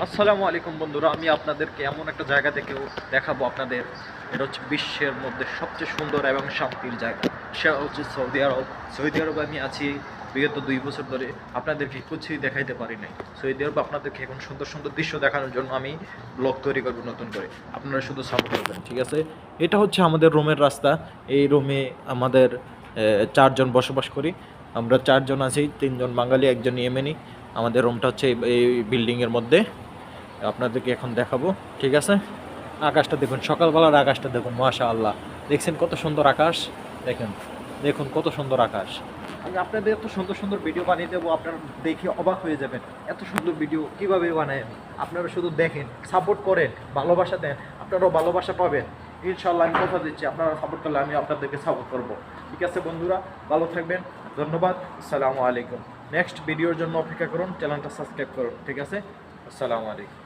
আসসালামু আলাইকুম বন্ধুরা, আমি আপনাদেরকে এমন একটা জায়গা থেকেও দেখাবো আপনাদের। এটা হচ্ছে বিশ্বের মধ্যে সবচেয়ে সুন্দর এবং শান্তির জায়গা। সেটা হচ্ছে সৌদি আরব। সৌদি আরবে আমি আছি বিগত 2 বছর ধরে। আপনাদেরকে কিছুই দেখাইতে পারি নাই। সৌদি আরব আপনাদেরকে এখন সুন্দর সুন্দর দৃশ্য দেখানোর জন্য আমি ব্লগ তৈরি করবো নতুন করে। আপনারা শুধু সাপোর্ট করবেন, ঠিক আছে? এটা হচ্ছে আমাদের রুমের রাস্তা। এই রুমে আমাদের 4 জন বসবাস করি। আমরা 4 জন আছি, 3 জন বাঙালি, 1 জন ইয়েমেনি। আমাদের রুমটা হচ্ছে এই বিল্ডিংয়ের মধ্যে। আপনাদেরকে এখন দেখাবো, ঠিক আছে? আকাশটা দেখুন, সকালবেলার আকাশটা দেখুন, মাশাআল্লাহ। দেখছেন কত সুন্দর আকাশ? দেখেন, দেখুন কত সুন্দর আকাশ। আমি আপনাদের এত সুন্দর সুন্দর ভিডিও বানিয়ে দেবো, আপনারা দেখে অবাক হয়ে যাবেন। এত সুন্দর ভিডিও কীভাবে বানাই আমি। আপনারা শুধু দেখেন, সাপোর্ট করেন, ভালোবাসা দেন, আপনারাও ভালোবাসা পাবেন। ইনশাল্লাহ আমি কথা দিচ্ছি, আপনারা সাপোর্ট করলে আমি আপনাদেরকে সাপোর্ট করবো। ঠিক আছে বন্ধুরা, ভালো থাকবেন। ধন্যবাদ। আসসালামু আলাইকুম। নেক্সট ভিডিওর জন্য অপেক্ষা করুন, চ্যানেলটা সাবস্ক্রাইব করুন, ঠিক আছে? আসসালামু আলাইকুম।